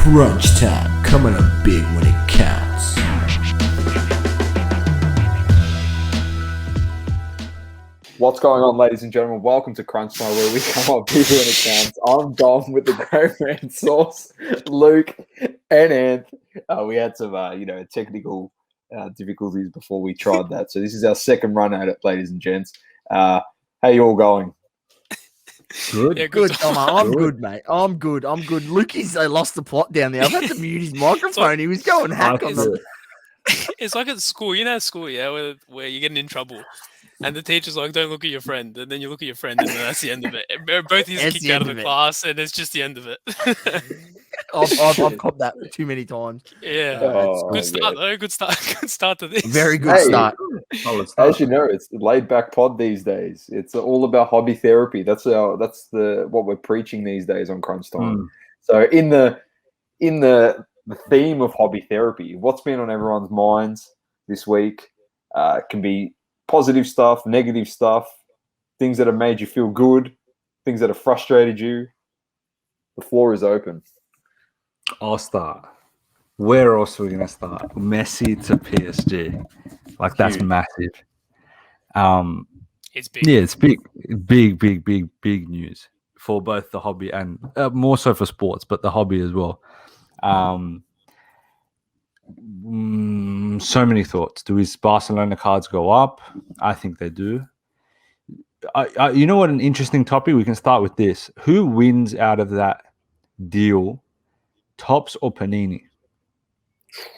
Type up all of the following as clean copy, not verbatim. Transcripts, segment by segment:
Crunch time, coming up big when it counts. What's going on, ladies and gentlemen? Welcome to Crunch Time, where we come up big when it counts. I'm Dom with the Great Man Sauce, Luke, and Anth. We had some, technical difficulties before we tried that, so this is our second run at it, ladies and gents. How you all going? Good. Yeah, good. I'm good, mate. I'm good. Lukey's lost the plot down there. I've had to mute his microphone. He was going hack on the. It's like at school, at school, where you're getting in trouble. And the teacher's like, don't look at your friend. And then you look at your friend, and then that's the end of it. Both of you kicked out of the class, and it's just the end of it. I've copped that too many times. Yeah. Good start, though. Good start to this. Very good start. As you know, it's the laid back pod these days. It's all about hobby therapy. That's what we're preaching these days on Crunch Time. So in the theme of hobby therapy, what's been on everyone's minds this week can be positive stuff, negative stuff, things that have made you feel good, things that have frustrated you. The floor is open. I'll start. Where else are we going to start? Messi to PSG. Like, that's massive. It's big. Yeah, it's big news for both the hobby and more so for sports, but the hobby as well. So many thoughts. Do his Barcelona cards go up? I think they do. You know what? An interesting topic. We can start with this. Who wins out of that deal, Topps or Panini?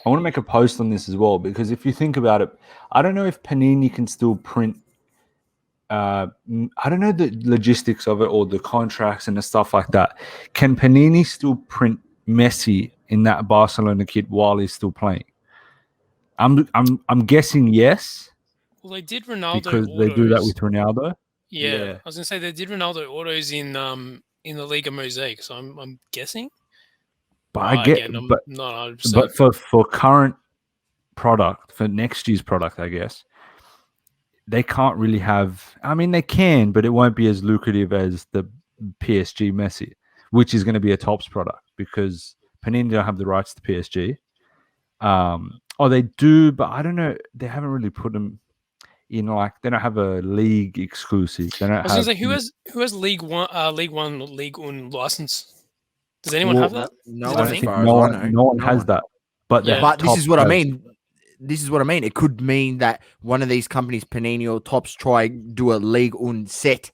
I want to make a post on this as well, because if you think about it, I don't know if Panini can still print. I don't know the logistics of it or the contracts and the stuff like that. Can Panini still print Messi in that Barcelona kit while he's still playing? I'm guessing yes. Well, they did Ronaldo because autos. They do that with Ronaldo. Yeah, I was gonna say they did Ronaldo autos in the Liga Mosaic, so I'm guessing. But I get, again, but not 100%. But for current product, for next year's product, I guess they can't really have. I mean, they can, but it won't be as lucrative as the PSG Messi, which is going to be a Topps product because Panini don't have the rights to PSG. They do, but I don't know. They haven't really put them in, like, they don't have a league exclusive. They don't. I was going to say, who has League One license? Does anyone have that? No one has that. But this is what I mean. This is what I mean. It could mean that one of these companies, Panini or Topps, try do a League One set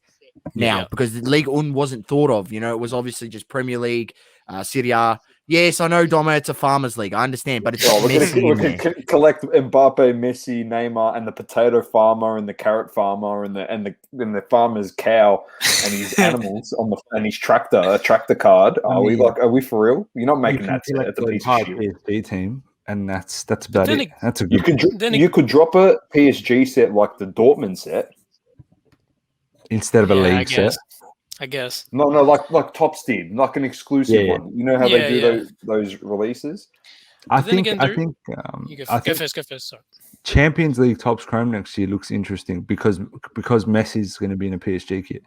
now because the League One wasn't thought of. It was obviously just Premier League, Serie A. Yes, I know, Domo, it's a farmers league. I understand, but it's we can collect Mbappe, Messi, Neymar, and the potato farmer, and the carrot farmer, and the farmer's cow, and his animals and his tractor card. Are we for real? You're not making that set at the PSG team, and that's about it. That's a good. You could drop a PSG set like the Dortmund set instead of a league set. I guess. No, like Topps did, like an exclusive one. You know how they do those releases? I think go first. Sorry. Champions League Topps Chrome next year looks interesting because Messi's going to be in a PSG kit.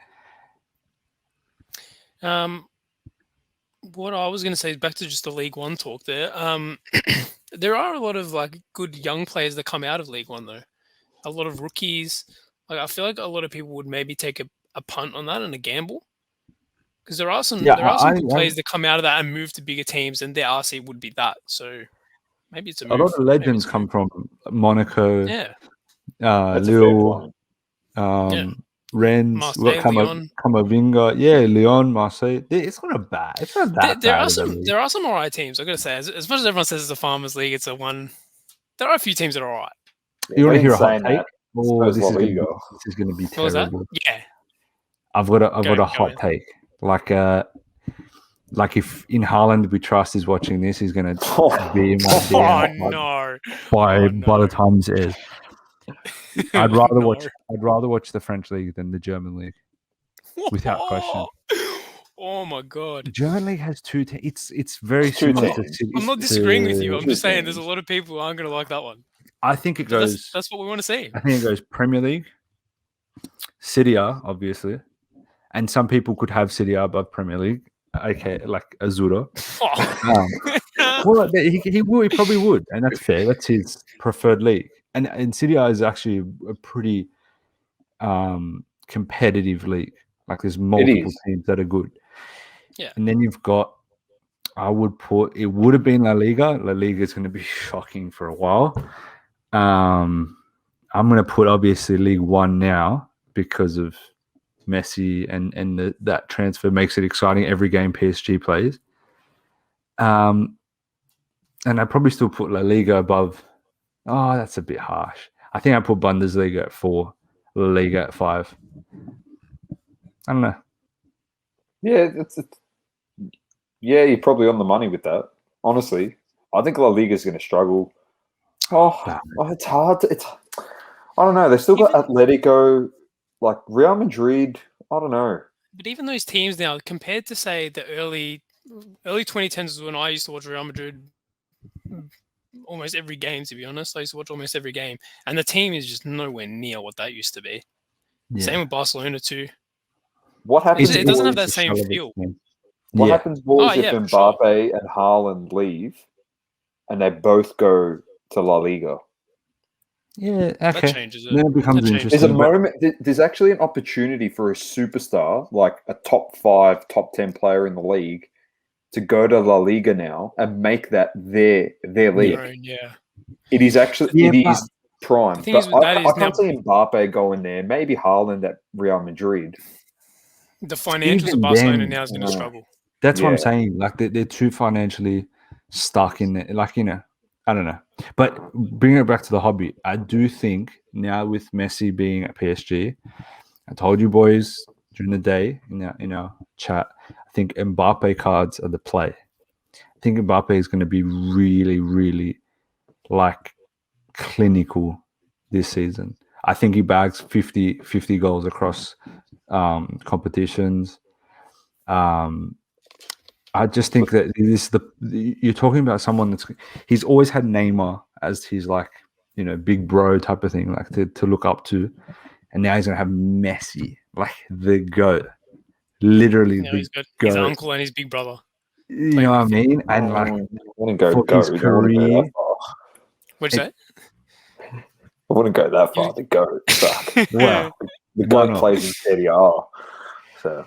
What I was going to say is back to just the League One talk there. There are a lot of good young players that come out of League One though. A lot of rookies. I feel like a lot of people would maybe take a punt on that and a gamble, because there are some good players that come out of that and move to bigger teams, and their RC would be that. So maybe it's a move. A lot of legends come from Monaco, Lille, Rennes, Camavinga, Lyon, Marseille. It's not bad. It's not that bad. There are some alright teams. I gotta say, as much as everyone says it's a farmers league, it's a one. There are a few teams that are alright. You want to hear a hot take? This is going to be terrible. What was that? Yeah. I've got a hot take. Like if in Haaland we trust is watching this, he's gonna be in my no. By the time this airs. I'd rather watch the French league than the German league, without question. Oh my god! The German league has two teams. It's very similar to City. I'm not disagreeing with you. I'm just saying there's a lot of people who aren't gonna like that one. I think it goes. That's what we want to see. I think it goes Premier League, Serie A, obviously. And some people could have Serie A above Premier League. okay, like Azura. Oh. Well, he will. He probably would, and that's fair. That's his preferred league. And City is actually a pretty competitive league. Like there's multiple is. teams that are good. Yeah. And then you've got. I would put it would have been La Liga. La Liga is going to be shocking for a while. I'm going to put obviously League One now because of Messi and that transfer makes it exciting every game PSG plays. And I'd probably still put La Liga above. Oh, that's a bit harsh. I think I put Bundesliga at 4, La Liga at 5. I don't know. Yeah, yeah, you're probably on the money with that. Honestly, I think La Liga is going to struggle. It's hard. I don't know. They still got Atletico, like Real Madrid. I don't know. But even those teams now, compared to say the early 2010s, was when I used to watch Real Madrid almost every game. To be honest, I used to watch almost every game, and the team is just nowhere near what that used to be. Yeah. Same with Barcelona too. What happens? It doesn't have boys, that same feel. What happens, boys, if for sure. Mbappe and Haaland leave, and they both go to La Liga? Yeah, That okay. changes it. Then it becomes That interesting. changes There's a moment. There's actually an opportunity for a superstar, like a top 5, top 10 player in the league, to go to La Liga now and make that their league. Yeah. It is actually is prime. The thing But is with that I is can't see Mbappe going there. Maybe Haaland at Real Madrid. The financials Even of Barcelona then, now is going to struggle. That's what I'm Yeah. saying. Like they're too financially stuck in it. Like, I don't know. But bringing it back to the hobby, I do think now with Messi being at PSG, I told you boys during the day in our chat, I think Mbappe cards are the play. I think Mbappe is going to be really, really like clinical this season. I think he bags 50 goals across competitions. I just think that this you're talking about someone he's always had Neymar as his like big bro type of thing, like to look up to, and now he's gonna have Messi, like the GOAT, literally Yeah, he's got his uncle and his big brother. You know what I mean? And like I wouldn't go for his career. What'd you say? I wouldn't go that far. The GOAT. Fuck. Well, the GOAT plays in Serie A. So,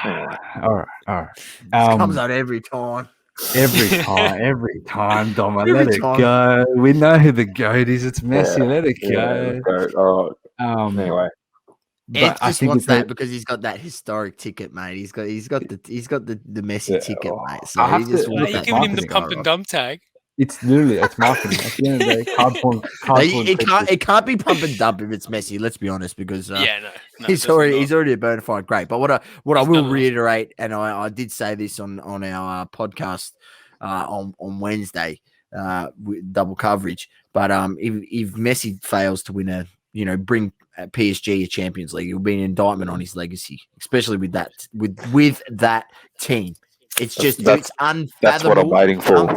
anyway. All right. This comes out every time. Every time, Dom. Let Every it time. go. We know who the GOAT is. It's Messi. Let it go. GOAT. All right. Anyway. Ed just wants that because he's got that historic ticket, mate. He's got the Messi ticket, mate. So he just wants You're that. giving him the pump and dump tag. It's literally marketing. At the end of the day, cardboard. It can't be pump and dump if it's Messi. Let's be honest, because no, he's already a bona fide great. But what I will reiterate, and I did say this on our podcast on Wednesday, with double coverage. But if Messi fails to win bring PSG a Champions League, it will be an indictment on his legacy, especially with that team. It's unfathomable. That's what I'm waiting for.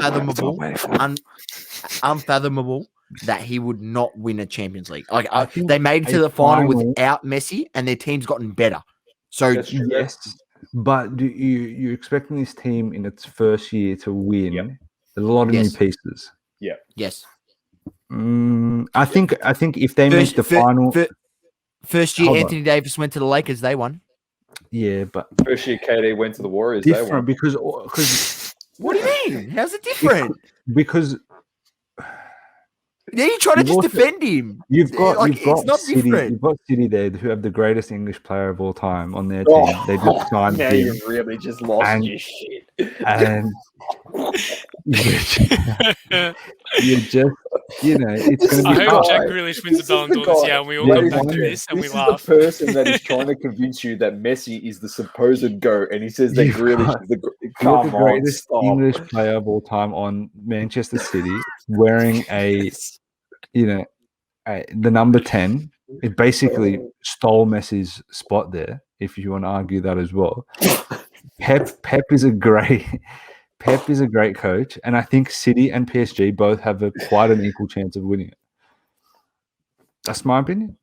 Unfathomable that he would not win a Champions League. Like they made it to the final without Messi, and their team's gotten better. So yes, but you're expecting this team in its first year to win? Yep. There's a lot of new pieces. Yeah. Yes. I think if they make the final first year, Anthony Davis went to the Lakers. They won. Yeah, but first year KD went to the Warriors. Different they won. because what do you mean? How's it different? Because you're trying to just defend him. You've got it's not City. different. You've got City there who have the greatest English player of all time on their team. They just signed now him. you really just lost your shit. And you just it's going to be. I hope Jack Grealish wins the Ballon d'Or this year, and we all come back to this and we laugh. This is the person that is trying to convince you that Messi is the supposed GOAT, and he says that Grealish is the greatest English player of all time on Manchester City, wearing the number 10. It basically stole Messi's spot there, if you want to argue that as well. Pep is a great coach, and I think City and PSG both have quite an equal chance of winning it. That's my opinion.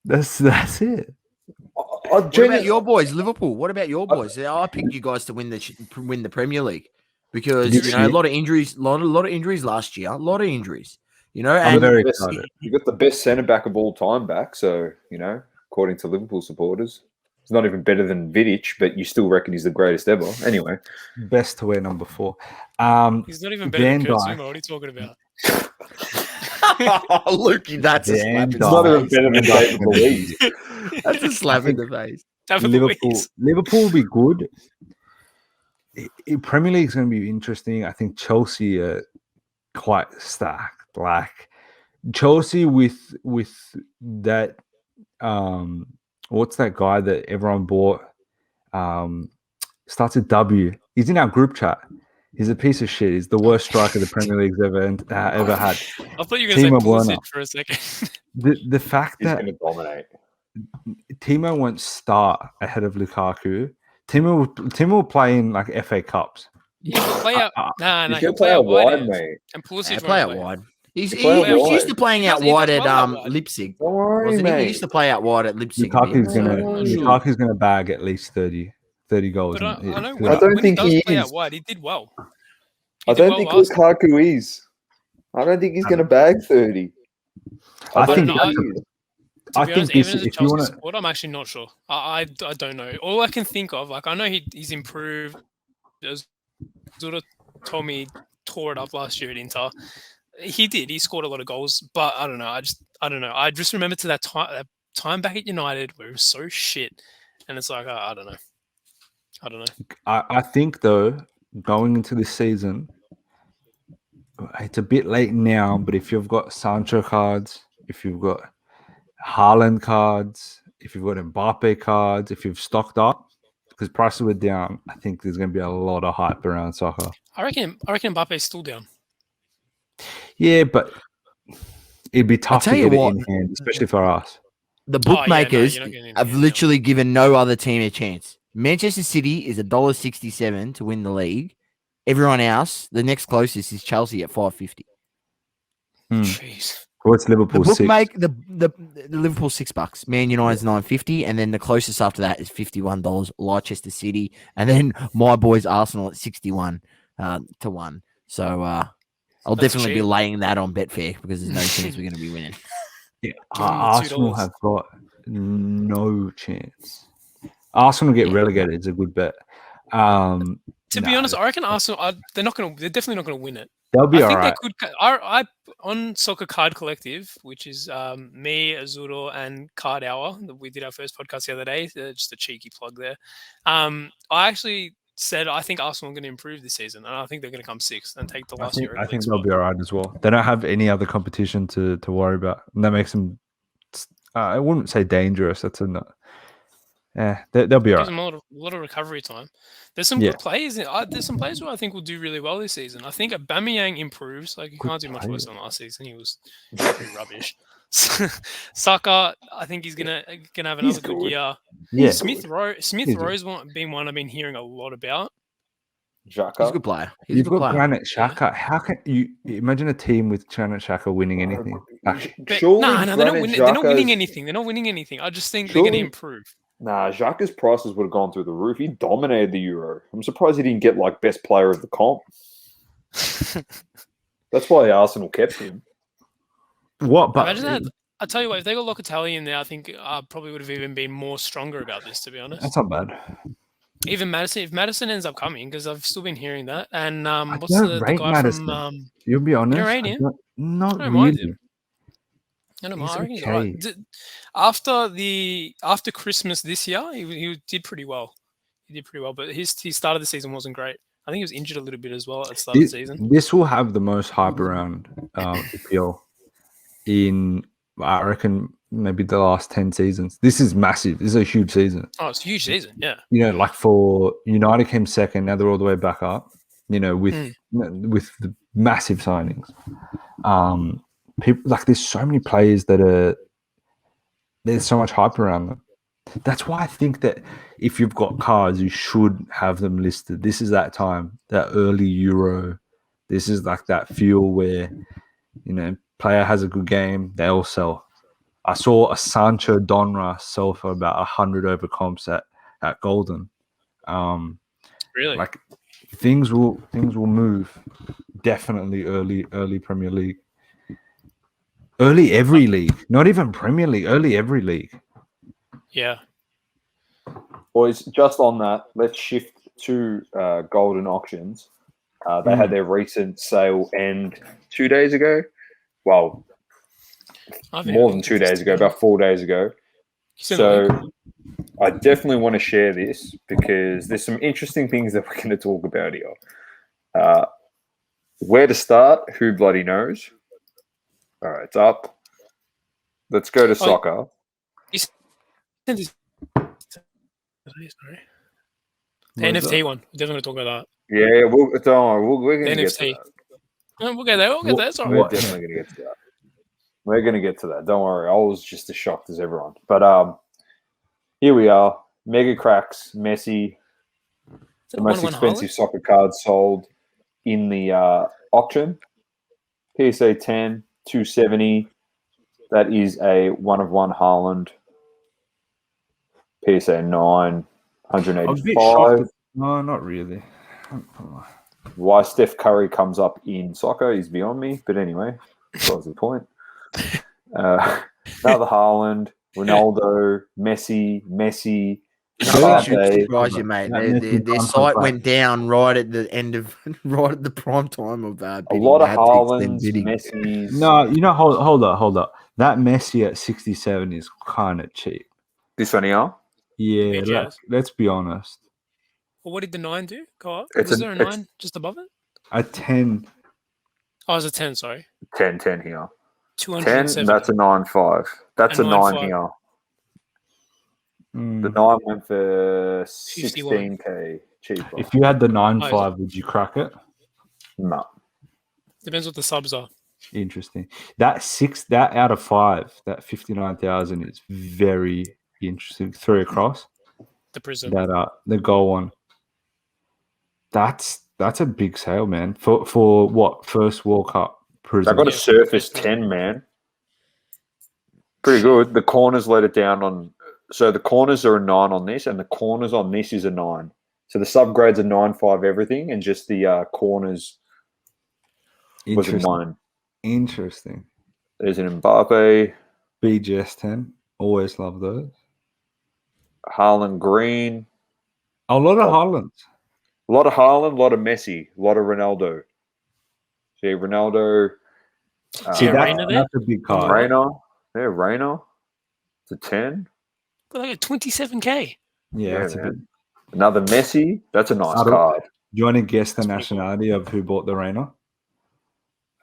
That's it. What about your boys, Liverpool? What about your boys? I picked you guys to win the Premier League because This a year? lot of injuries, lot of injuries last year, a lot of injuries. I'm And very best- excited. You got the best centre back of all time back, so according to Liverpool supporters, he's not even better than Vidic, but you still reckon he's the greatest ever. Anyway, Best to wear number 4. He's not even better than Van Kurt Dijk. Zuma. What are you talking about? Lukey, that's a Van slap in he's not the even face. better than Van Dijk's David gonna be Luiz. big. That's a slap in the face. David Liverpool, Luiz. Liverpool will be good. Premier League is going to be interesting. I think Chelsea are quite stacked. Like Chelsea with that. What's that guy that everyone bought? Starts with W. He's in our group chat. He's a piece of shit. He's the worst striker the Premier League's ever had. I thought you were going to say Timo Werner. Pulisic for a second. The fact He's that going to dominate. Timo won't start ahead of Lukaku. Timo will play in like FA Cups. He'll play out. Nah, He's he'll going to play out wide, wide, mate. and Pulisic Play out won't play. wide. He's Play out used wide. to playing He out does- he wide does at well out wide. Leipzig. Don't worry, Wasn't he? He mate. used to play out wide at Leipzig. Lukaku's Yeah. gonna bag at least 30 goals. But I know I when, don't when think he does he play is. out wide, he did well. I don't think last time. Lukaku is. I don't think he's going to bag 30. I don't think know. he is. I To be think honest, this, even as a if you Chelsea want to, supporter, I'm actually not sure. I don't know. All I can think of, like I know he's improved. Zura told me he tore it up last year at Inter. He did. He scored a lot of goals, but I don't know. I don't know. I just remember to that time back at United where it was so shit, and it's like I don't know. I don't know. I think though, going into this season, it's a bit late now. But if you've got Sancho cards, if you've got Haaland cards, if you've got Mbappe cards, if you've stocked up, because prices were down, I think there's going to be a lot of hype around soccer. I reckon Mbappe's still down. Yeah, but it'd be tough to tell you get what, it in hand, especially for us. The Oh, yeah, no, bookmakers you're not getting have anything, literally given no other team a chance. Manchester City is $1.67 to win the league. Everyone else, the next closest is Chelsea at $5.50. Jeez. What's The Liverpool six? the Liverpool $6, Man United's $9.50, and then the closest after that is $51. Leicester City, and then my boys Arsenal at 61 to 1. So I'll That's definitely be cheap. laying that on Betfair because there's no chance we're going to be winning. Yeah, Give them the Arsenal $2. have got no chance. Arsenal get Yeah. relegated. It's a good bet. To be honest, I reckon Arsenal. They're definitely not going to win it. they'll be I all think right. they could. I on Soccer Card Collective, which is me, Azuro, and Card Hour. We did our first podcast the other day. Just a cheeky plug there. I actually said I think Arsenal are going to improve this season, and I think they're going to come sixth and take the last year. I think they'll be all right as well. They don't have any other competition to worry about, and that makes them. I wouldn't say dangerous. That's a no. Yeah, they'll be all Gives right. them a lot of recovery time. There's some Yeah. good players. There's some players who I think will do really well this season. I think Aubameyang improves. Like you Good can't do much worse player. than last season. He was pretty rubbish. Saka, I think he's gonna have another good good. year. Yeah, Smith He's Rowe's been one I've been hearing a lot about. He's a Xhaka. good player. He's a you've good got player. Granit Xhaka. How can you imagine a team with Granit Xhaka winning anything? Like, But Surely no, they're not Granit winning. They're not winning Xhaka's- anything. They're not winning anything. I just think they're going to Surely- improve. Nah, Xhaka's prices would have gone through the roof. He dominated the Euro. I'm surprised he didn't get like best player of the comp. That's why Arsenal kept him. what? But Imagine that. I tell you what, if they got Locatelli in there, I think probably would have even been more stronger about this. To be honest, that's not bad. even Madison, if Madison ends up coming, because I've still been hearing that. And what's don't the rate guy Maddison. from? You'll be honest. You rate him? Not I don't mind really. him. I don't know. He's I reckon he's okay. all right. After Christmas this year, he did pretty well. He did pretty well, but his start of the season wasn't great. I think he was injured a little bit as well at the start of the season. This will have the most hype around EPL in, I reckon, maybe the last 10 seasons. This is massive. This is a huge season. Oh, it's a huge season. Yeah. You know, like for United came second, now they're all the way back up. You know, with the massive signings. People like there's so many players there's so much hype around them. That's why I think that if you've got cards, you should have them listed. This is that time, that early Euro. This is like that fuel where, you know, player has a good game, they all sell. I saw a Sancho Donra sell for about 100 over comps at Golden. Really? Like things will move definitely early Premier League. Early every league, not even Premier League, early every league. Yeah. Boys, just on that, let's shift to Golden Auctions. They had their recent sale end 2 days ago. Well, more than 2 days ago, about 4 days ago. So I definitely want to share this because there's some interesting things that we're going to talk about here. Where to start? Who bloody knows? All right, it's up. Let's go to soccer. Sorry. The NFT one. We're definitely going to talk about that. Yeah, we're going to get to NFT. that. We'll get there. We'll get there. Sorry. We're definitely going to get to that. We're going to get to that. Don't worry. I was just as shocked as everyone. But here we are. Mega cracks, Messi. The most expensive soccer cards sold in the auction. PSA 10, 270. That is a 1-of-1 Haaland. PSA 9, 185. No, not really. Why Steph Curry comes up in soccer is beyond me. But anyway, that was the point. Another Haaland, Ronaldo, Messi. That should surprise you, mate. Their site went down right at the end of right at the prime time of that. A lot of Haalands, Messis. No, hold up. That Messi at 67 is kind of cheap. This one here? Yeah, let's be honest. Well, what did the 9 do? Go up. Was there a 9 just above it? A 10. Oh, it was a 10, sorry. 10 here. 207. 10, that's a 9.5. That's a 9 here. The 9 went for 16K cheaper. If you had the 9.5, would you crack it? No. Depends what the subs are. Interesting. That out of 5, that 59,000 is very interesting. 3 across. The Prism. The goal one. That's a big sale, man. For what? First World Cup Prism. I got a Surface 10, man. Pretty good. The corners let it down on. So the corners are a 9 on this, and the corners on this is a 9. So the subgrades are 9.5 everything, and just the corners was a 9. Interesting. There's an Mbappe. BGS 10. Always love those. Haaland green. A lot of Haaland. A lot of Haaland, a lot of Messi, a lot of Ronaldo. See, Ronaldo. See, that's a big card. Reina. It's a 10. Got like a 27K. Yeah, that's a bit. Another Messi. That's a nice card. Do you want to guess the nationality of who bought the Reina?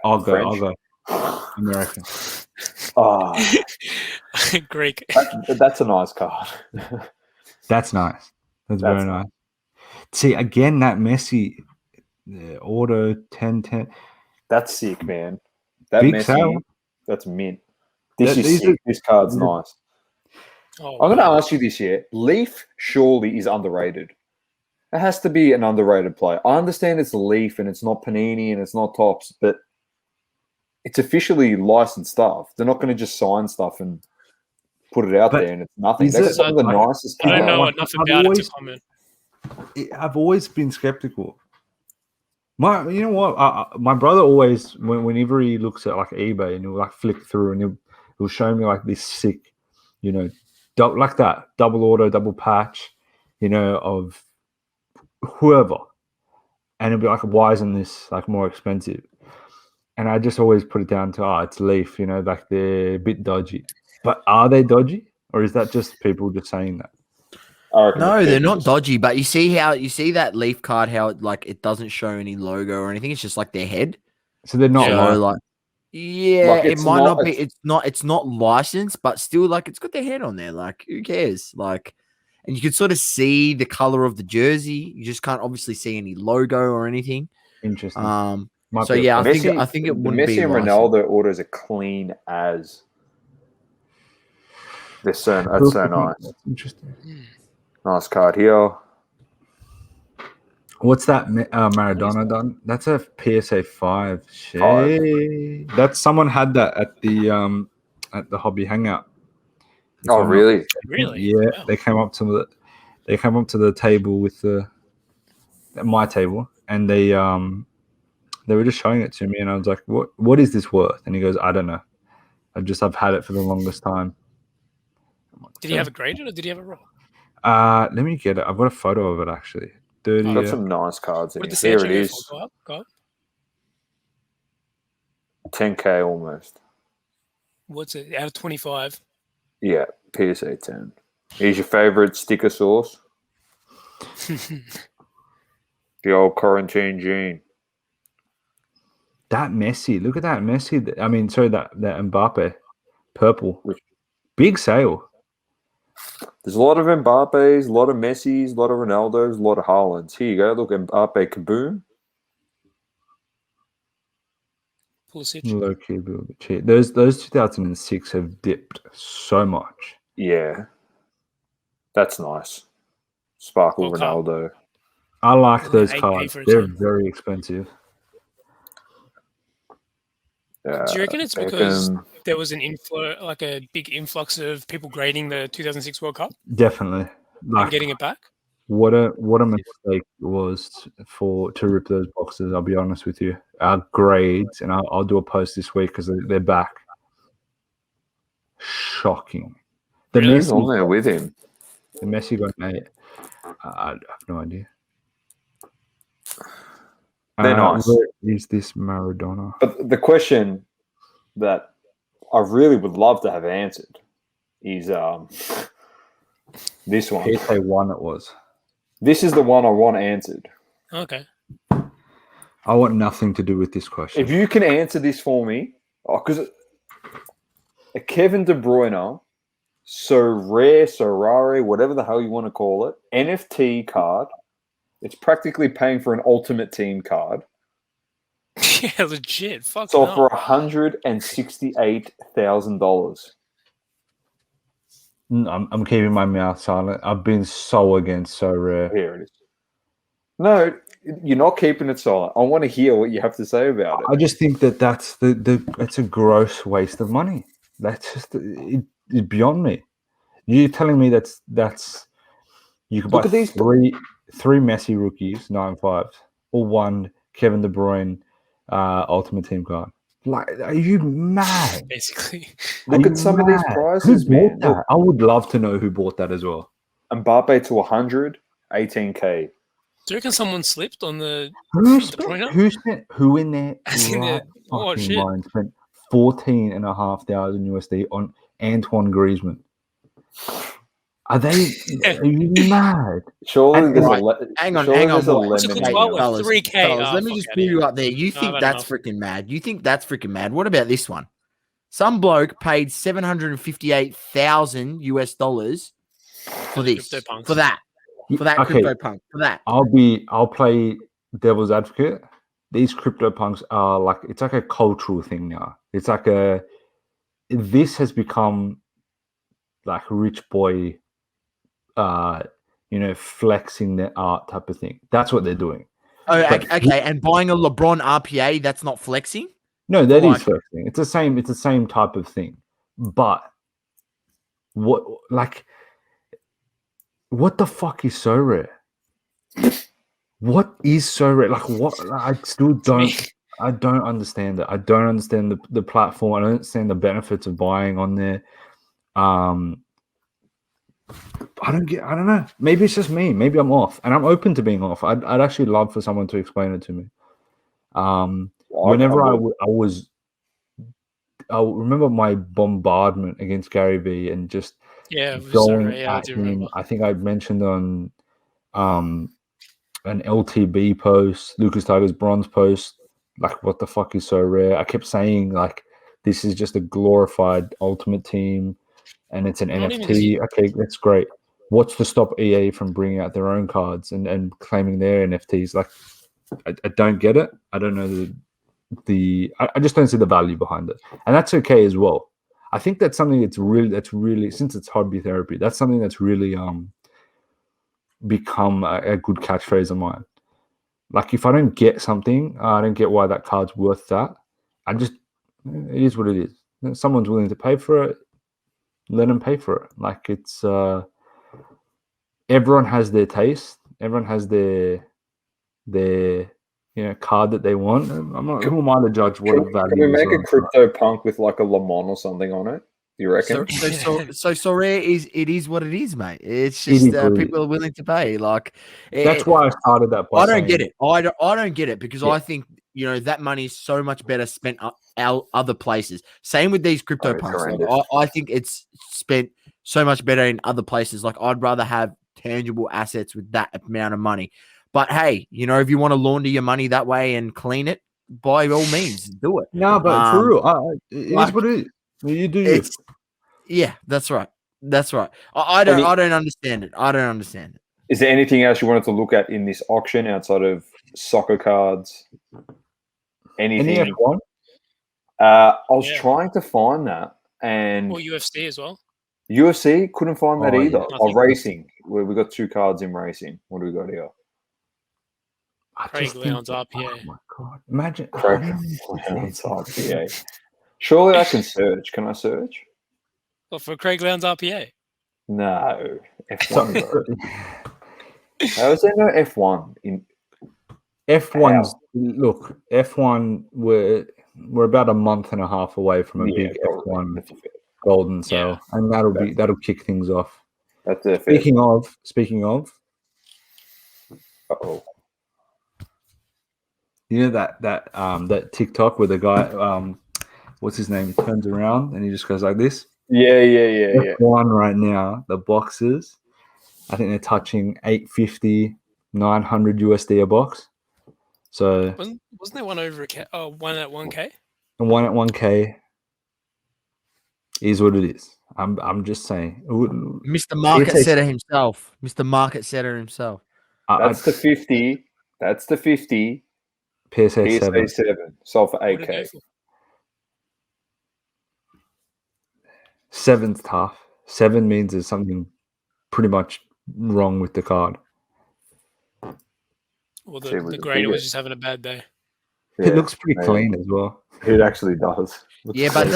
I'll go. American. Oh, Greek. That's a nice card. That's nice. That's very nice. See, again, that Messi auto 10-10. That's sick, man. That big Messi, sale. That's mint. This is sick. This card's nice. I'm going to ask you this here. Leaf surely is underrated. It has to be an underrated player. I understand it's Leaf and it's not Panini and it's not Tops, but it's officially licensed stuff. They're not going to just sign stuff and put it out there and it's nothing. That's some of the nicest cards. I don't know enough about it to comment. I've always been skeptical. You know what? My brother always, whenever he looks at like eBay and he'll like flick through and he'll show me like this sick, like that double auto, double patch, of whoever, and he'll be like, "Why isn't this like more expensive?" And I just always put it down to, it's Leaf, like they're a bit dodgy. But are they dodgy, or is that just people just saying that? No, they're not dodgy, but you see that Leaf card, how it doesn't show any logo or anything. It's just like their head. So they're not it might not be. It's not licensed, but still, it's got their head on there. Like, who cares? And you can sort of see the color of the jersey. You just can't obviously see any logo or anything. Interesting. I think it wouldn't be. Messi and Ronaldo orders are clean as. That's so nice. That's interesting. Nice card here. What's that Maradona done? That's a PSA 5. Shit. That's someone had that at the Hobby Hangout. If Oh, I'm not really? mistaken. Really? Yeah, Wow. they came up to the table with my table, and they were just showing it to me, and I was like, "What is this worth?" And he goes, "I don't know. I've had it for the longest time." Did he have it graded or did he have it raw? Let me get it. I've got a photo of it actually. 30. Got some nice cards in What did here. the Here it Sancho go for? is. Go up, go up. 10K almost. What's it out of 25? Yeah, PSA 10. Here's your favorite sticker sauce. The old quarantine gene. That Messi. Look at that Messi. I mean, sorry, that Mbappe, purple. Which- Big sale. There's a lot of Mbappes, a lot of Messis, a lot of Ronaldos, a lot of Haalands. Here you go. Look, Mbappe kaboom. Pulisic. Low key, a little bit cheap. Those 2006 have dipped so much. Yeah. That's nice. Sparkle World Cup. Ronaldo. I like Yeah, those 8K cards. for a They're 10. very expensive. Do you reckon it's because Beckham. there was an like a big influx of people grading the 2006 World Cup Definitely. and Like getting it back? what a mistake it was to rip those boxes. I'll be honest with you. Our grades, and I'll do a post this week because they're back. Shocking. The Really? Who's on there with him? The Messi got an 8. I have no idea. They're nice. Where is this Maradona? But the question that I really would love to have answered is this one. PSA 1 it was. This is the one I want answered. Okay. I want nothing to do with this question. If you can answer this for me, because a Kevin De Bruyne, Sorare, whatever the hell you want to call it, NFT card, it's practically paying for an ultimate team card. Yeah, legit. Fuck So no. for $168,000. I'm keeping my mouth silent. I've been so against so rare. Here it is. No, you're not keeping it silent. I want to hear what you have to say about it. I just think that's it's a gross waste of money. That's just it's beyond me. You're telling me that's you could Look buy at these- three Messi rookies 9.5s or one Kevin De Bruyne Ultimate Team card. Like, are you mad? Basically. Look Are at you some of these mad? prices, Who bought man. that? Look, I would love to know who bought that as well. Mbappe to 100, 18K. Do you reckon someone slipped on the Who De Bruyne? who in their As in right the- oh, fucking shit. mind spent $14,500 USD on Antoine Griezmann? Are you mad? Surely And- there's right, a hang on, surely hang on, there's a boys. What's it lemon called? in Well, here. with Fellas, 3K. fellas, Oh, let me fuck just outta pull here. you up there. You I've think had that's enough. freaking mad? You think that's freaking mad? What about this one? Some bloke paid $758,000 US for this, CryptoPunks. for that Okay. CryptoPunk, for that. I'll play devil's advocate. These CryptoPunks are like it's like a cultural thing now. It's like this has become like rich boy flexing their art type of thing. That's what they're doing. Oh, But- okay. And buying a LeBron RPA, that's not flexing. No, that is like- flexing. It's the same type of thing. But what the fuck is so rare? What is so rare? Like what? I still don't. I don't understand it. I don't understand the platform. I don't understand the benefits of buying on there. I don't know. Maybe it's just me. Maybe I'm off, and I'm open to being off. I'd actually love for someone to explain it to me. Whenever I remember my bombardment against Gary Vee and just Yeah, it was going so, yeah, I at do him. remember. I think I mentioned on an LTB post, Lucas Tiger's bronze post, like what the fuck is so rare? I kept saying like this is just a glorified ultimate team and it's an Not even NFT. Okay, that's great. What's to stop EA from bringing out their own cards and claiming their NFTs? Like I don't get it. I don't know I just don't see the value behind it. And that's okay as well. I think that's something that's really since it's hobby therapy, that's something that's really become a good catchphrase of mine. Like if I don't get something, I don't get why that card's worth that. It is what it is. If someone's willing to pay for it, let them pay for it. Like it's everyone has their taste. Everyone has their card that they want. I'm not. Who am I to judge what a value Can we is? make a crypto punk with like a Le Mans or something on it? Do you reckon? So Sorare is what it is, mate. It's It just is what it people are willing to pay. Like That's why I started that. By I don't saying, get it. I don't get it because Yeah. I think that money is so much better spent other places. Same with these crypto it's punks. Like, horrendous. I think it's spent so much better in other places. Like I'd rather have tangible assets with that amount of money. But hey, if you want to launder your money that way and clean it, by all means, do it. No, but for real, it is what it is. You do you. Yeah, that's right. That's right. I don't understand it. I don't understand it. Is there anything else you wanted to look at in this auction outside of soccer cards? Anything? Any F1? I was trying to find that, and Or UFC as well. UFC couldn't find that either. nothing. Racing. We got 2 cards in racing. What do we got here? Craig Lowndes RPA. Oh my god! Imagine Craig Lowndes RPA. Surely I can search. Can I search? Well, for Craig Lowndes RPA. No, F1. Bro. How is there no F1 in F1's? Look, F1. We're about a month and a half away from a big F1 golden sale, and that'll kick things off. That's a Speaking of. Uh-oh. You know that TikTok where the guy, what's his name? He turns around and he just goes like this. Yeah. F1 right now, the boxes, I think they're touching 850, 900 USD a box. So wasn't there one over one at 1K? And one at 1K is what it is. I'm just saying. Mr. Market Setter himself. Mr. Market Setter himself. That's the 50. That's the 50. PSA 7. Sold for 8K. 7's tough. 7 means there's something pretty much wrong with the card. Well, the grader was just having a bad day. It looks pretty clean as well. It actually does. Yeah, but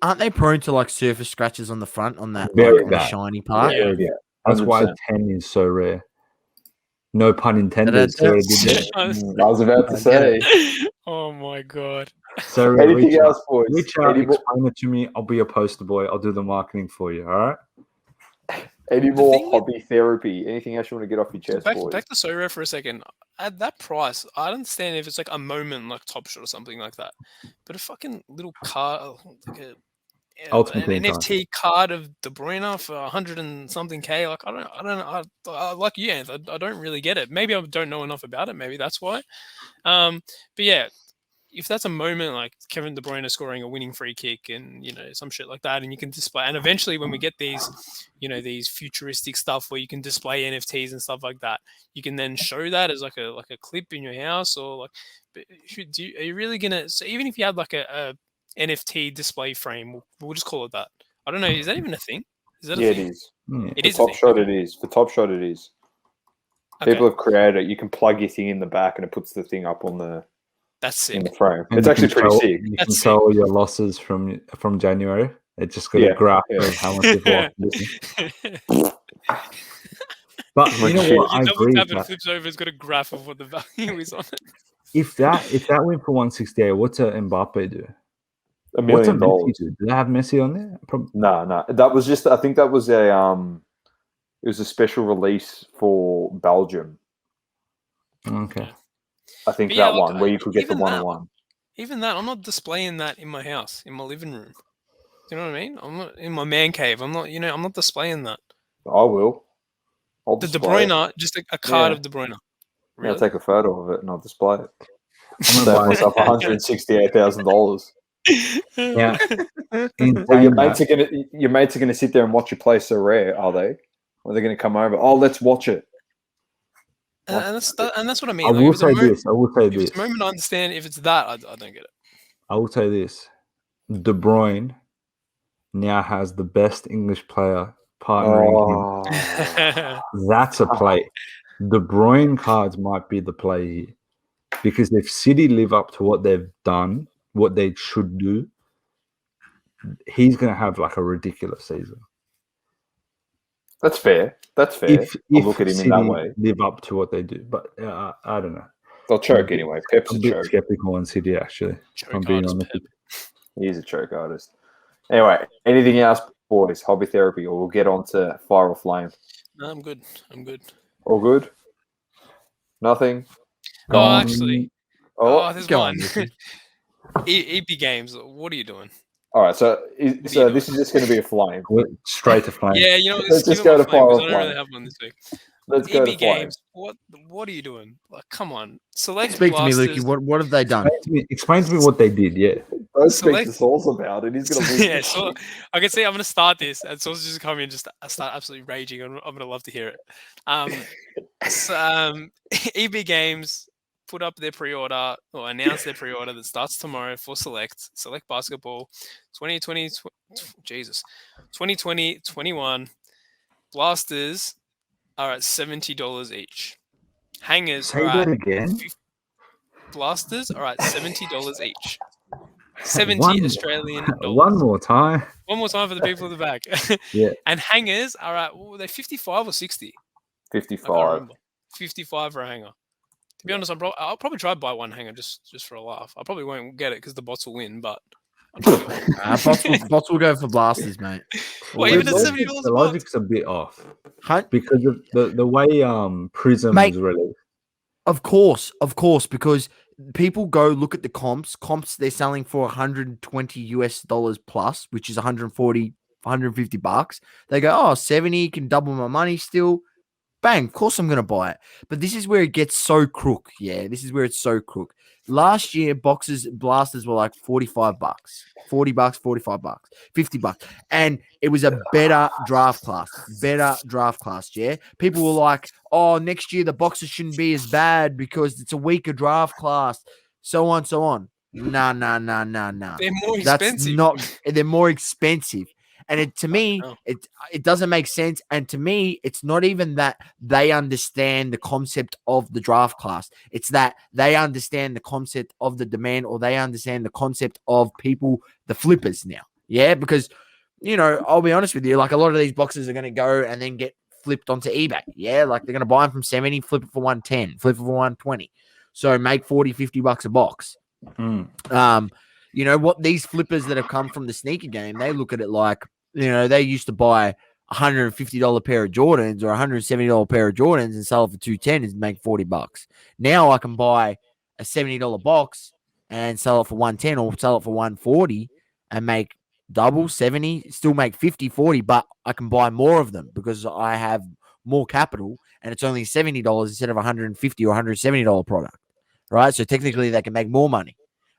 aren't they prone to like surface scratches on the front on that Very on bad. the shiny part? Yeah. That's why 10 is so rare. No pun intended. I was about to say. Oh my god. So anything else, boys? Reach out, explain it to me. I'll be a poster boy. I'll do the marketing for you. All right. Any more hobby therapy? Anything else you want to get off your chest, boys? Back to Sorare for a second. At that price, I understand if it's like a moment like Top Shot or something like that, but a fucking little card, like an NFT card of De Bruyne for 100 and something K. Like I like you, Anth. I don't really get it. Maybe I don't know enough about it. Maybe that's why. But yeah, if that's a moment like Kevin De Bruyne scoring a winning free kick and some shit like that, and you can display, and eventually when we get these, these futuristic stuff where you can display NFTs and stuff like that, you can then show that as like a clip in your house or like. But are you really gonna? So even if you had like a NFT display frame, we'll just call it that. I don't know. Is that even a thing? Is that a thing? It is. It is. Top Shot. It is. For Top Shot, it is. Okay. People have created it. You can plug your thing in the back, and it puts the thing up on the. That's sick. In the frame. It's actually pretty sick. You can show all your losses from January. It just got a graph of how much you've lost. But you know what? I agree. Tap and flips over. It's got a graph of what the value is on it. If that went for 168, what's a Mbappe do? $1 million. Do they have Messi on there? No. That was just. I think that was a. It was a special release for Belgium. Okay. I think that one where you could get the 1-on-1. Even that, I'm not displaying that in my house, in my living room. Do you know what I mean? I'm not in my man cave. I'm not, I'm not displaying that. I will. The De Bruyne, just a card of De Bruyne. Really? I'll take a photo of it and I'll display it. I'm going to buy myself $168,000. Yeah. Well, your mates are gonna sit there and watch you play so rare, are they? Or they're gonna come over? Oh, let's watch it. And that's what I mean. I will say this. If it's a moment, I understand. If it's that, I don't get it. I will say this. De Bruyne now has the best English player partnering him. That's a play. De Bruyne cards might be the play here. Because if City live up to what they've done, what they should do, he's going to have like a ridiculous season. That's fair. That's fair. If I'll look at him City in that way. live up to what they do, but I don't know. They'll choke anyway. Pep's I'm a a bit choke. skeptical on City actually. If I'm Choke being artist honest. Pep. He's a choke artist. Anyway, anything else, boys? Hobby therapy, or we'll get on to Fire or Flame. No, I'm good. I'm good. All good? Nothing? Oh, actually. Oh, there's go one. on, EP Games. What are you doing? all right. So you this doing? is just going to be a flame. We're straight to flame. Yeah, you know, Let's give just it go my to flame, 'cause Fire or I don't really Flame. have one this week. Let's go to EB flame. Games. What are you doing? Like, come on. Select Speak to me, blasters. Lukey. What have they done? Explain to me what they did. Yeah. Don't speak Select- to Sauce about it. He's going to lose. Yeah, so I can see I'm gonna start this, and Sauce is just come in, just start absolutely raging. I'm gonna love to hear it. EB Games put up their pre-order or announced their pre-order that starts tomorrow for Select Basketball 2020-21 blasters are at $70 each. Hangers Say are that at again. blasters are at $70 each. 70 One- Australian dollars. One more time. One more time for the people in the back. Yeah. And hangers are at, they're 55 or 60? I can't 55. remember. 55 for a hanger. To be honest, I'll probably try to buy one hanger just for a laugh. I probably won't get it because the bots will win, but I'll try to get one. Bots will go for blasters, mate. Well, even at The $70 a box. logic's a bit off Hunt, because of the way Prism Mate. was released. of course, because people go look at the comps. Comps they're selling for $120 plus, which is 140, 150 bucks. They go, oh, 70 can double my money still. Bang, of course I'm gonna buy it. But this is where it gets so crook. Yeah, this is where it's so crook. Last year, blasters were like 45 bucks, 40 bucks, 45 bucks, 50 bucks. And it was a better draft class. Yeah. People were like, oh, next year the boxes shouldn't be as bad because it's a weaker draft class. So on, so on. Nah. They're more That's expensive. not, they're more expensive. And to me, know. it doesn't make sense. And to me, it's not even that they understand the concept of the draft class. It's that they understand the concept of the demand, or they understand the concept of people, the flippers now. Yeah, because, I'll be honest with you, like a lot of these boxes are going to go and then get flipped onto eBay. Yeah, like they're going to buy them from 70, flip it for 110, flip it for 120. So make 40, 50 bucks a box. What these flippers that have come from the sneaker game, they look at it like, they used to buy $150 pair of Jordans or $170 pair of Jordans and sell it for $210 and make 40 bucks. Now I can buy a $70 box and sell it for 110 or sell it for 140 and make double 70, still make 50, 40, but I can buy more of them because I have more capital and it's only $70 instead of $150 or $170 product, right? So technically they can make more money.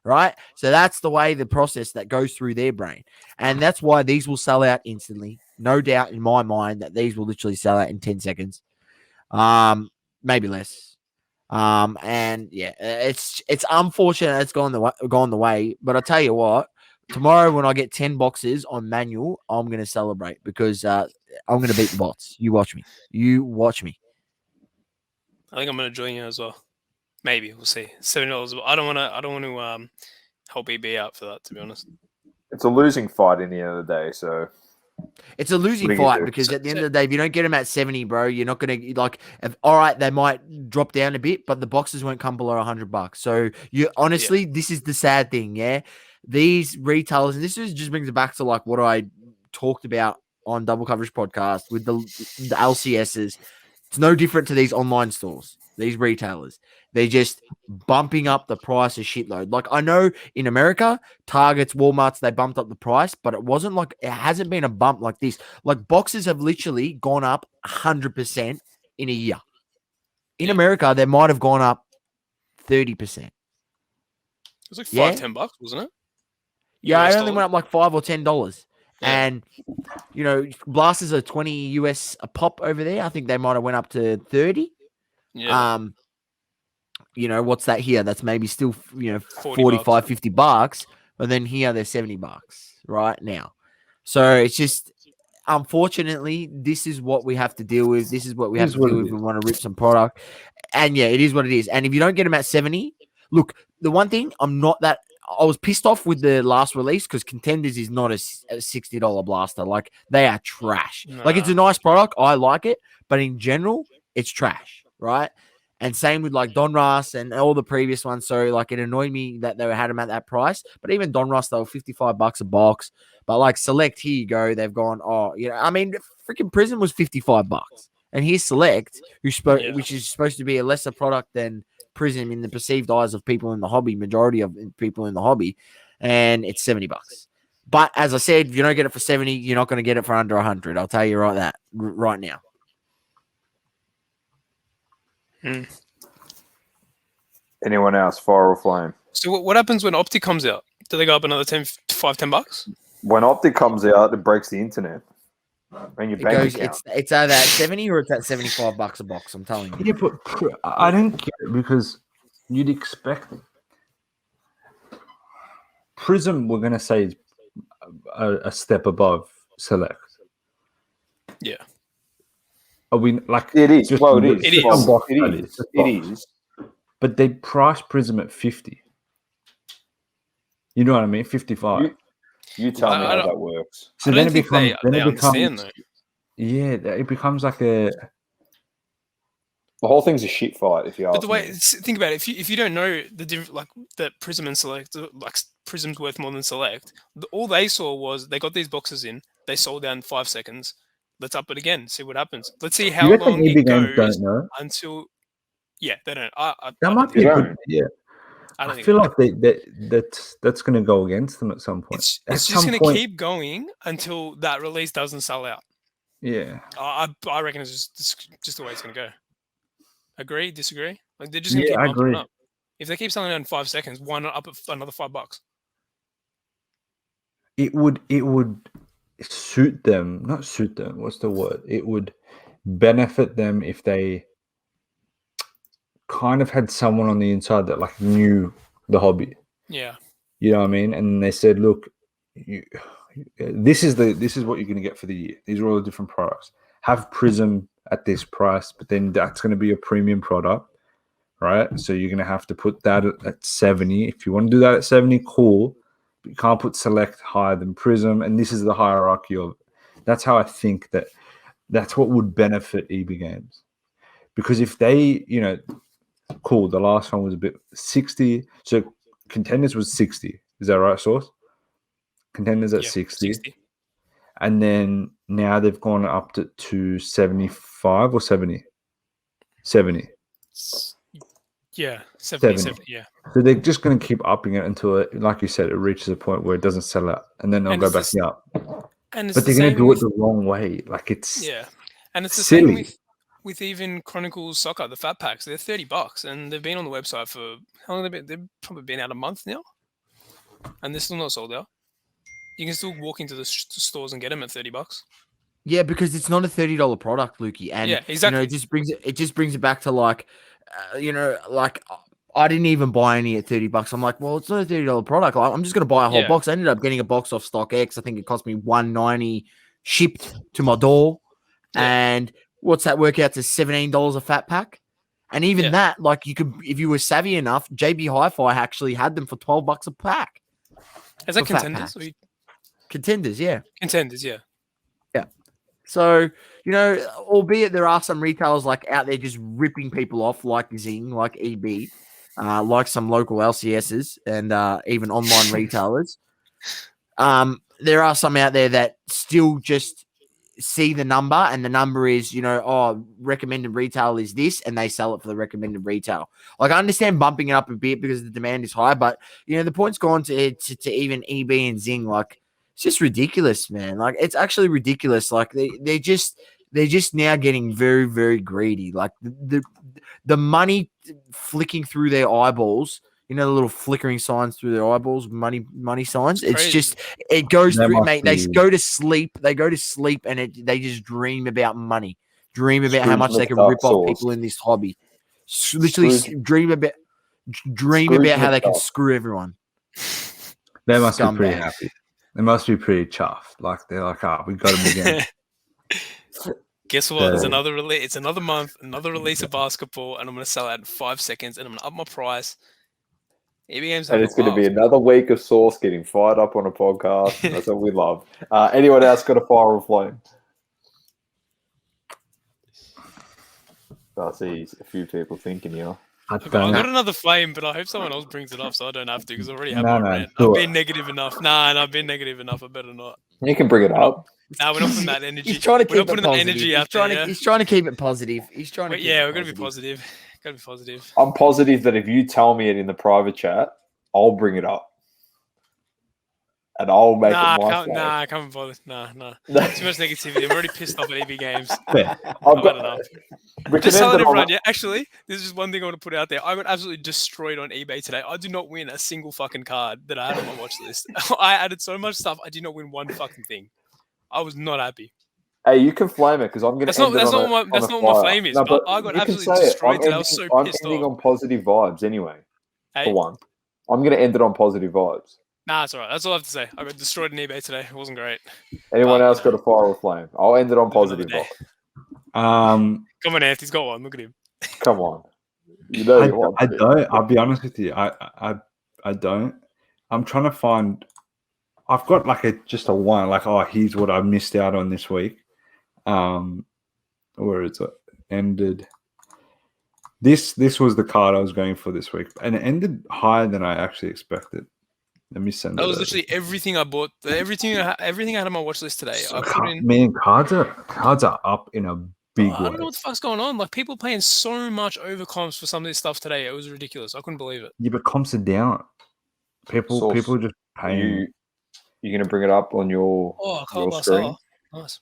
Right. So that's the way the process that goes through their brain. And that's why these will sell out instantly. No doubt in my mind that these will literally sell out in 10 seconds. Maybe less. And yeah, it's unfortunate it's gone the way. But I'll tell you what, tomorrow when I get 10 boxes on manual, I'm going to celebrate because I'm going to beat the bots. You watch me. I think I'm going to join you as well. Maybe we'll see. $70. I don't want to help EB out for that, to be honest. It's a losing fight in the end of the day. So it's a losing fight because at the end of the day, if you don't get them at 70, bro, you're not going to all right, they might drop down a bit, but the boxes won't come below $100. So you honestly, this is the sad thing. Yeah. These retailers, and this just brings it back to like what I talked about on Double Coverage podcast with the LCSs. It's no different to these online stores, these retailers. They're just bumping up the price a shitload. Like I know in America, Targets, Walmarts, they bumped up the price, but it hasn't been a bump like this. Like boxes have literally gone up 100% in a year. In America, they might have gone up 30%. It was like $5-10, wasn't it? Yeah, US it only dollars? went up like $5 or $10. Yeah. And blasters are 20 US a pop over there. I think they might have went up to 30. Yeah. What's that here? That's maybe still, 40 $45, bucks. $50, but then here they're $70 right now. So it's just, unfortunately, this is what we have to deal with. This is what we have to deal with if we want to rip some product. And yeah, it is what it is. And if you don't get them at 70, look, the one thing I'm not that I was pissed off with the last release because Contenders is not a $60 blaster. Like, they are trash. Like, it's a nice product. I like it. But in general, it's trash, right? And same with like Donruss and all the previous ones. So like it annoyed me that they had them at that price. But even Donruss, they were $55 a box. But like Select, here you go. They've gone, I mean, freaking Prism was $55. And here's Select, which is supposed to be a lesser product than Prism in the perceived eyes of people in the hobby, majority of people in the hobby, and it's $70. But as I said, if you don't get it for 70, you're not going to get it for under 100. I'll tell you right now. Anyone else? Fire or flame? So what happens when Optic comes out? Do they go up another $10? When Optic comes out, it breaks the internet. And your bank account. It's either at 70 or it's at $75 a box. I'm telling you. Yeah, but I don't get it because you'd expect Prism. We're gonna say is a step above Select. Yeah. Are we like it is? Well, it is. It is. It is. But they price Prism at 50. You know what I mean? 55. You tell me how that works. So I then don't it think becomes. they understand though. Yeah, it becomes like a. The whole thing's a shit fight. If you ask But the way me. think about it, if you don't know the different, like that Prism and Select, like Prism's worth more than Select. All they saw was they got these boxes in, they sold out in 5 seconds. Let's up it again, see what happens. Let's see how long it goes until. Yeah, they don't. That might be a good. Yeah. I feel like that's going to go against them at some point. It's just going to keep going until that release doesn't sell out. Yeah. I reckon it's just the way it's going to go. Agree? Disagree? Like they're just going to keep I bumping agree. it up. If they keep selling out in 5 seconds, why not up at another $5? It would suit them. Not suit them. What's the word? It would benefit them if they kind of had someone on the inside that like knew the hobby. Yeah. You know what I mean? And they said, look, this is what you're going to get for the year. These are all the different products. Have Prism at this price, but then that's going to be a premium product, right? So you're going to have to put that at 70. If you want to do that at 70, cool. But you can't put Select higher than Prism. And this is the hierarchy of it. That's how I think that's what would benefit EB Games. Because if they, cool, the last one was a bit 60. So Contenders was 60. Is that right, Source? Contenders at 60. And then now they've gone up to 75 or 70? 70. Yeah, 70. Yeah. So they're just going to keep upping it until, like you said, it reaches a point where it doesn't sell out. And then they'll go back up. But they're going to do it the wrong way. Like it's and it's the silly. same with even Chronicles Soccer, the fat packs. They're $30 and they've been on the website for how long have they been? They've probably been out a month now. And they're still not sold out. You can still walk into the stores and get them at $30. Yeah, because it's not a $30 product, Lukey, and yeah, exactly. It just brings it back to like, I didn't even buy any at $30. I'm like, well, it's not a $30 product. I'm just gonna buy a whole box. I ended up getting a box off StockX. I think it cost me $190 shipped to my door, and what's that work out to $17 a fat pack? And even that, like, you could, if you were savvy enough, JB Hi-Fi actually had them for $12 a pack. Is that Contenders? Contenders, yeah. Contenders, yeah. Yeah. So, albeit there are some retailers like out there just ripping people off, like Zing, like EB, like some local LCSs and even online retailers. There are some out there that still just see the number, and the number is, recommended retail is this, and they sell it for the recommended retail. Like, I understand bumping it up a bit because the demand is high, but the point's gone to even EB and Zing. Like, it's just ridiculous, man. Like, it's actually ridiculous. Like, they're just now getting very, very greedy. Like, the money flicking through their eyeballs. The little flickering signs through their eyeballs, money signs. It's just, it goes through, mate. They go to sleep. And they just dream about money. Dream about how much they can rip off people in this hobby. Literally dream about how they can screw everyone. They must be pretty happy. They must be pretty chuffed. Like, they're like, we got them again. Guess what? There's another release. It's another month, another release of basketball, and I'm going to sell out in 5 seconds, and I'm going to up my price. EB games And have it's going to be love. another week of Sauce getting fired up on a podcast. And that's what we love. Anyone else got a fire or flame? I see a few people thinking here. I've got another flame, but I hope someone else brings it up so I don't have to because I already have my rant. do I've it. been negative enough. Nah, I've been negative enough. I better not. You can bring it up. Nah, we're not putting that energy. He's trying to We're not keep it putting that positive. energy He's out trying there. to Yeah? he's trying to keep it positive. He's trying to But keep yeah, it we're gonna be positive. positive. Gotta be positive. I'm positive that if you tell me it in the private chat, I'll bring it up. And I'll make it my I say. can't be bothered. Nah. Too much negativity. I'm already pissed off at EB games. Yeah. I've I've had enough. We Just can end telling it on everyone, yeah, actually, this is just one thing I want to put out there. I got absolutely destroyed on eBay today. I did not win a single fucking card that I had on my watch list. I added so much stuff, I did not win one fucking thing. I was not happy. Hey, you can flame it because I'm going to end it That's on not a what my fire. flame is. No, But I got you can absolutely say it. destroyed today. I was so I'm pissed ending off. on positive vibes anyway, Hey, for one. I'm going to end it on positive vibes. nah, it's alright. That's all I have to say. I got destroyed on eBay today. It wasn't great. Anyone But, else got a fire or flame? I'll end it on Live another positive day. vibes. Come on, Anthony's got one. Look at him. Come on. You know you want I to. don't. I'll be honest with you. I don't. I'm trying to find. I've got like just a one. Like, oh, here's what I missed out on this week. Where is it? Ended. This was the card I was going for this week, and it ended higher than I actually expected. Let me send it. That was over. literally everything I bought. Everything I had on my watch list today. I put in. Man, cards are up in a big I don't know way. what the fuck's going on. Like people paying so much over comps for some of this stuff today. It was ridiculous. I couldn't believe it. Yeah, but comps are down. People just paying. You going to bring it up on your Carl screen? Barcella. Nice.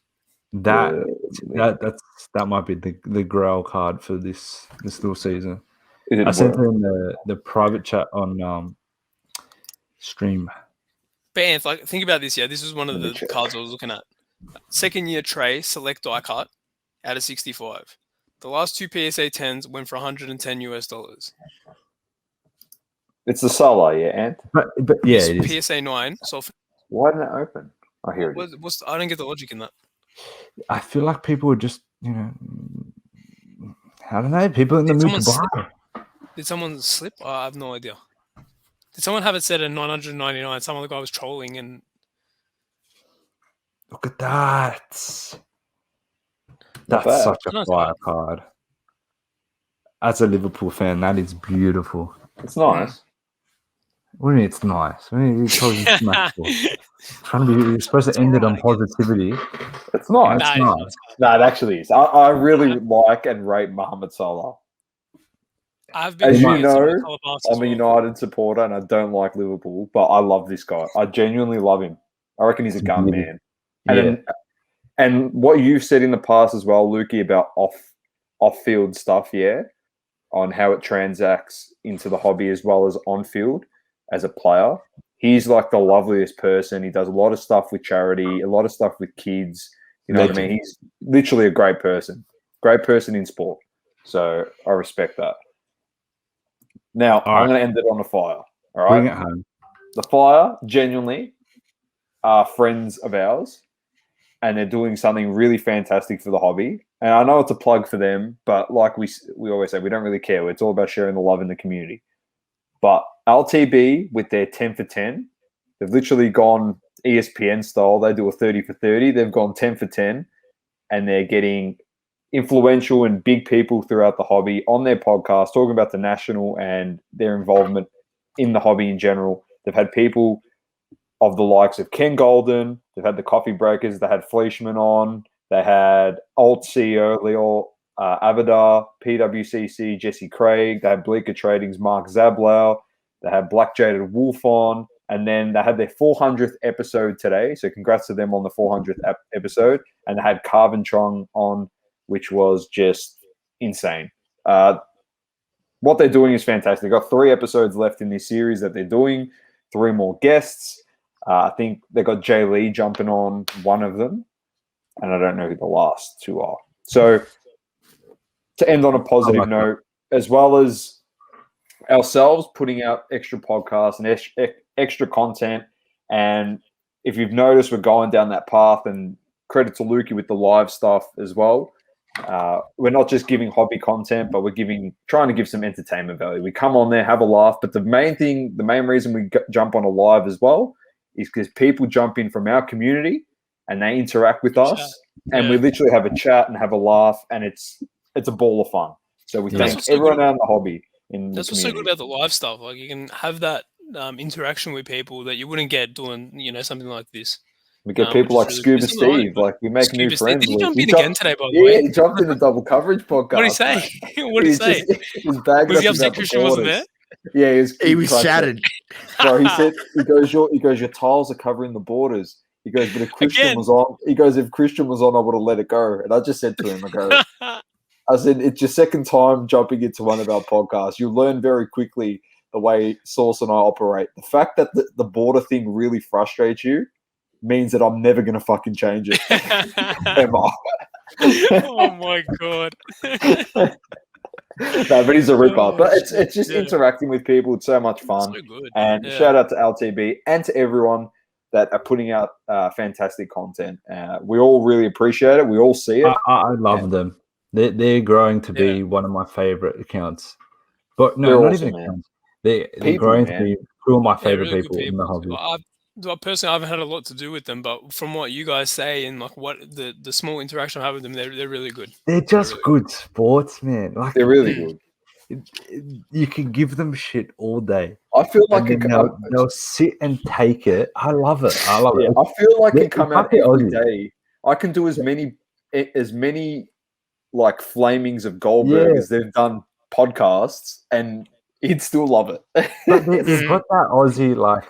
That might be the Grail card for this little season. Is it I sent it work? in the private chat on stream. But Anth, like think about this. Yeah, this was one of Let me the check. cards I was looking at. Second year Trey select die cut out of 65. The last two PSA 10s went for $110. It's the Salah, yeah, Ant? But yeah, it is. PSA 9. So Why didn't it open? I hear it. I don't get the logic in that. I feel like people are just, I don't know, people in the mood to buy. Did someone slip? I have no idea. Did someone have it set at 999? Some other guy was trolling and Look at that. Not That's bad. such a Nice fire card. As a Liverpool fan, that is beautiful. It's nice. What do you mean it's nice? What do you mean you're you're supposed to end it on positivity. It's nice. It's Nah, nice. No, it actually is. I really like and rate Mohamed Salah. I've been As you buying some of the know, colour passes as I'm a well. United supporter and I don't like Liverpool, but I love this guy. I genuinely love him. I reckon he's a gun man. Yeah. And what you've said in the past as well, Lukey, about off-field stuff, yeah, on how it transacts into the hobby as well as on-field as a player. He's like the loveliest person. He does a lot of stuff with charity, a lot of stuff with kids. You know what I mean? He's literally a great person in sport. So I respect that. Now, I'm going to end it on a fire. All right? Bring it home. The Fire genuinely are friends of ours, and they're doing something really fantastic for the hobby. And I know it's a plug for them, but like we always say, we don't really care. It's all about sharing the love in the community. But LTB with their 10 for 10, they've literally gone ESPN style. They do a 30 for 30. They've gone 10 for 10, and they're getting influential and big people throughout the hobby on their podcast talking about the national and their involvement in the hobby in general. They've had people of the likes of Ken Golden. They've had the Coffee Breakers. They had Fleischman on. They had Alt CEO Leo Abadar, PWCC Jesse Craig. They had Bleecker Trading's Mark Zablau. They had Black Jaded Wolf on. And then they had their 400th episode today. So congrats to them on the 400th episode. And they had Carvin Trong on, which was just insane. What they're doing is fantastic. They've got 3 episodes left in this series that they're doing, 3 more guests. I think they got Jay Lee jumping on one of them, and I don't know who the last 2 are. So to end on a positive note, as well as ourselves putting out extra podcasts and extra content, and if you've noticed, we're going down that path, and credit to Lukey with the live stuff as well. we're not just giving hobby content, but we're trying to give some entertainment value. We come on there, have a laugh, but the main reason we jump on a live as well is because people jump in from our community and they interact with us, and we literally have a chat and have a laugh, and it's a ball of fun. So we thank everyone out in the hobby. That's what's so good about the live stuff. Like you can have that interaction with people that you wouldn't get doing, something like this. We get people like really Scuba Steve. Like we make new friends. Did he jump in again today, by the way? Yeah, he jumped in the Double Coverage podcast. What did he say? What did he say? Was he upset Christian wasn't there? Yeah, he was shattered. Bro, he said, your tiles are covering the borders. He goes, but if Christian was on, I would have let it go. And I just said to him, I said, it's your second time jumping into one of our podcasts. You'll learn very quickly the way Sauce and I operate. The fact that the border thing really frustrates you means that I'm never going to fucking change it. Ever. Oh my God. No, but he's a ripper. But it's just interacting with people. It's so much fun. So good. And shout out to LTB and to everyone that are putting out fantastic content. We all really appreciate it. We all see it. I love them. They're growing to be one of my favorite accounts. But no, not awesome, even accounts. They're growing to be two of my favorite really people in the hobby. Personally, I haven't had a lot to do with them, but from what you guys say and like what the small interaction I have with them, they're really good. They're just really good sports, man. Like they're really good. You can give them shit all day. I feel like they'll sit and take it. I love it. I feel like it come out every day. I can do as many like flamings of Goldberg as they've done podcasts, and he'd still love it. But they've got that Aussie, like,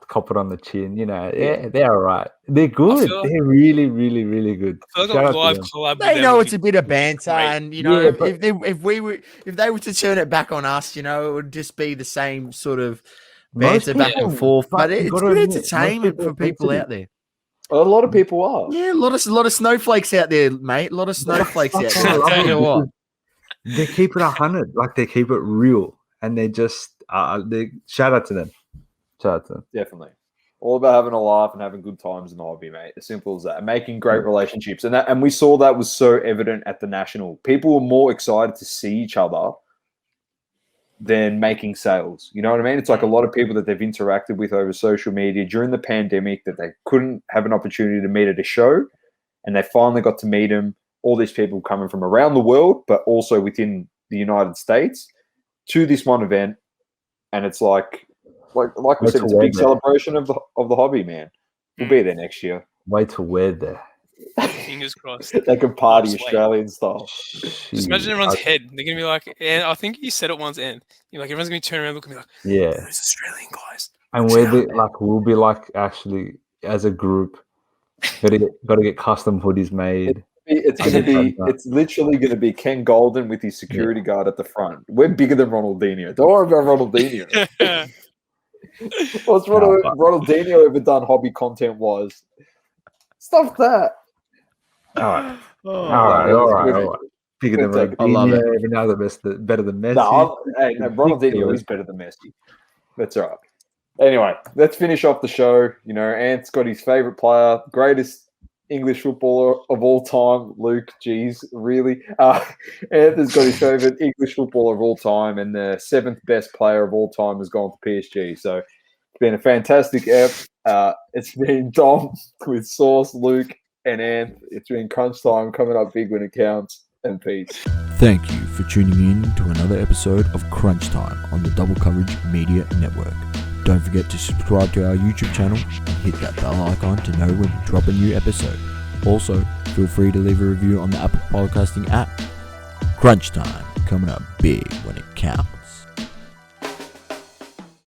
cop it on the chin, they're all right. They're good. They're really, really, really good. I feel like a live collab. They know it's a bit of banter, and if they were to turn it back on us, it would just be the same sort of banter back and forth. But it's good entertainment for people out there. A lot of people are. Yeah, a lot of snowflakes out there, mate. A lot of snowflakes out there. I'll tell you what. They keep it 100, like they keep it real. And they just, shout out to them. Definitely. All about having a laugh and having good times in the hobby, mate. As simple as that. And making great relationships. And we saw that was so evident at the National. People were more excited to see each other than making sales. You know what I mean? It's like a lot of people that they've interacted with over social media during the pandemic that they couldn't have an opportunity to meet at a show. And they finally got to meet them. All these people coming from around the world, but also within the United States, to this one event, and it's like we said, it's a big celebration of the hobby, man. We'll be there next year. Wait till we're there. Fingers crossed. They can party Australian style. Just imagine everyone's head. They're gonna be like, and I think you said it once, and you're like, everyone's gonna turn around, look at me like, those Australian guys. And we'll be like actually as a group, gotta get custom hoodies made. It's literally going to be Ken Golden with his security guard at the front. We're bigger than Ronaldinho. Don't worry about Ronaldinho. What's Ronaldinho ever done hobby content was? Stuff that. All right. Bigger than Ronaldinho. Even now better than Messi. No, Ronaldinho is better than Messi. That's all right. Anyway, let's finish off the show. Ant's got his favorite player, greatest English footballer of all time, Luke. Geez, really? Anthony's got his favorite English footballer of all time, and the 7th best player of all time has gone to PSG. So it's been a fantastic ep. It's been Dom with Sauce, Luke, and Anth. It's been crunch time, coming up big when it counts, and peace. Thank you for tuning in to another episode of Crunch Time on the Double Coverage Media Network. Don't forget to subscribe to our YouTube channel and hit that bell icon to know when we drop a new episode. Also, feel free to leave a review on the Apple Podcasting app. Crunch Time, coming up big when it counts.